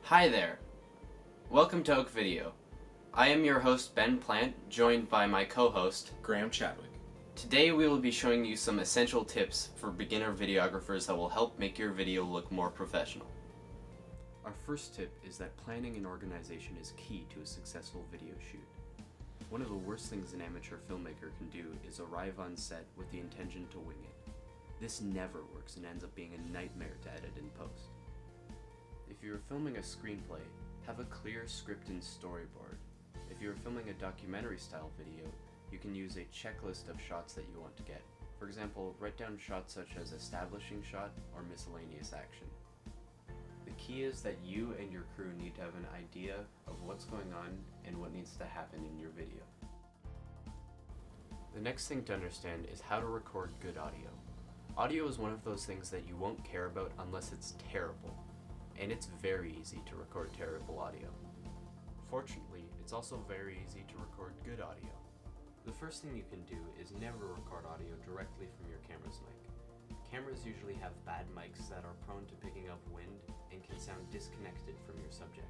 Hi there! Welcome to Oak Video. I am your host Ben Plante, joined by my co-host Graeme Chadwick. Today we will be showing you some essential tips for beginner videographers that will help make your video look more professional. Our first tip is that planning and organization is key to a successful video shoot. One of the worst things an amateur filmmaker can do is arrive on set with the intention to wing it. This never works and ends up being a nightmare to edit in post. If you're filming a screenplay, have a clear script and storyboard. If you're filming a documentary style video, you can use a checklist of shots that you want to get. For example, write down shots such as establishing shot or miscellaneous action. The key is that you and your crew need to have an idea of what's going on and what needs to happen in your video. The next thing to understand is how to record good audio. Audio is one of those things that you won't care about unless it's terrible, and it's very easy to record terrible audio. Fortunately, it's also very easy to record good audio. The first thing you can do is never record audio directly from your camera's mic. Cameras usually have bad mics that are prone to picking up wind and can sound disconnected from your subject.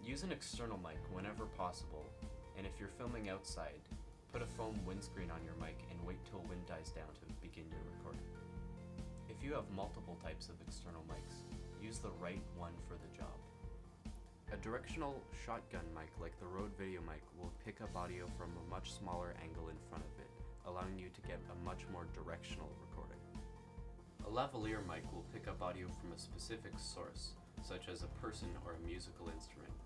Use an external mic whenever possible, and if you're filming outside, put a foam windscreen on your mic and wait till wind dies down to begin your recording. If you have multiple types of external mics, use the right one for the job. A directional shotgun mic like the Rode video mic will pick up audio from a much smaller angle in front of it, allowing you to get a much more directional recording. A lavalier mic will pick up audio from a specific source, such as a person or a musical instrument,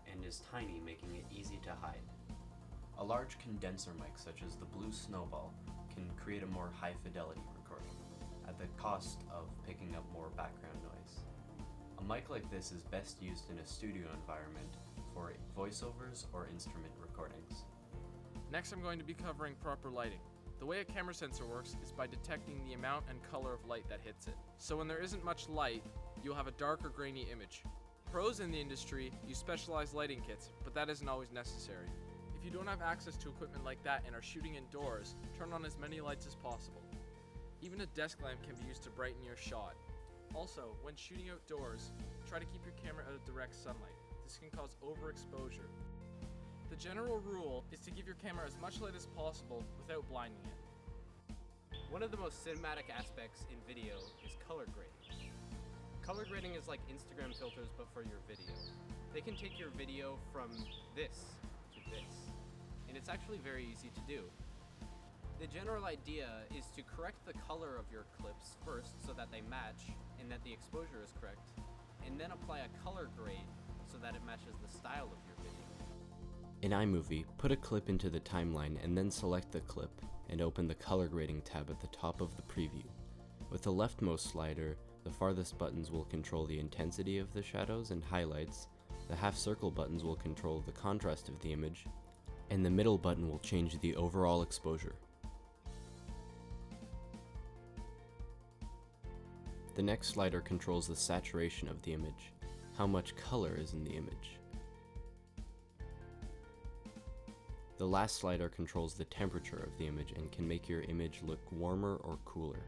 and is tiny, making it easy to hide. A large condenser mic, such as the Blue Snowball, can create a more high-fidelity recording, at the cost of picking up more background noise. A mic like this is best used in a studio environment for voiceovers or instrument recordings. Next, I'm going to be covering proper lighting. The way a camera sensor works is by detecting the amount and color of light that hits it. So when there isn't much light, you'll have a dark or grainy image. Pros in the industry use specialized lighting kits, but that isn't always necessary. If you don't have access to equipment like that and are shooting indoors, turn on as many lights as possible. Even a desk lamp can be used to brighten your shot. Also, when shooting outdoors, try to keep your camera out of direct sunlight. This can cause overexposure. The general rule is to give your camera as much light as possible without blinding it. One of the most cinematic aspects in video is color grading. Color grading is like Instagram filters but for your video. They can take your video from this to this, and it's actually very easy to do. The general idea is to correct the color of your clips first so that they match and that the exposure is correct, and then apply a color grade so that it matches the style of your video. In iMovie, put a clip into the timeline and then select the clip and open the color grading tab at the top of the preview. With the leftmost slider, the farthest buttons will control the intensity of the shadows and highlights, the half circle buttons will control the contrast of the image, and the middle button will change the overall exposure. The next slider controls the saturation of the image, how much color is in the image. The last slider controls the temperature of the image and can make your image look warmer or cooler.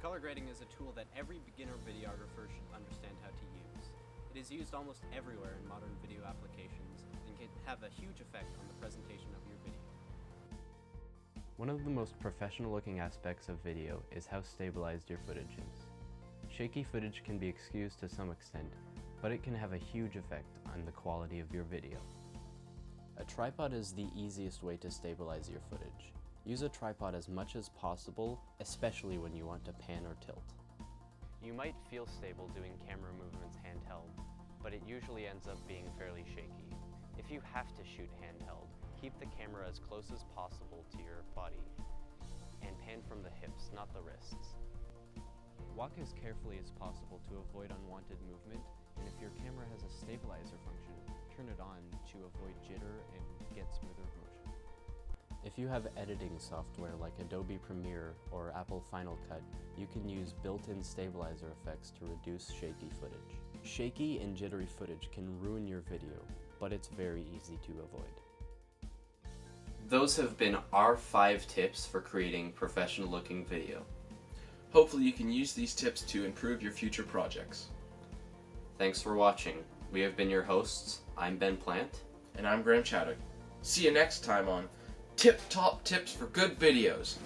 Color grading is a tool that every beginner videographer should understand how to use. It is used almost everywhere in modern video applications and can have a huge effect on the presentation of your video. One of the most professional looking aspects of video is how stabilized your footage is. Shaky footage can be excused to some extent, but it can have a huge effect on the quality of your video. A tripod is the easiest way to stabilize your footage. Use a tripod as much as possible, especially when you want to pan or tilt. You might feel stable doing camera movements handheld, but it usually ends up being fairly shaky. If you have to shoot handheld, keep the camera as close as possible to your body and pan from the hips, not the wrists. Walk as carefully as possible to avoid unwanted movement, and if your camera has a stabilizer function, turn it on to avoid jitter and get smoother motion. If you have editing software like Adobe Premiere or Apple Final Cut, you can use built-in stabilizer effects to reduce shaky footage. Shaky and jittery footage can ruin your video, but it's very easy to avoid. Those have been our 5 tips for creating professional looking video. Hopefully you can use these tips to improve your future projects. Thanks for watching. We have been your hosts. I'm Ben Plante. And I'm Graeme Chadwick. See you next time on Tip Top Tips for Good Videos.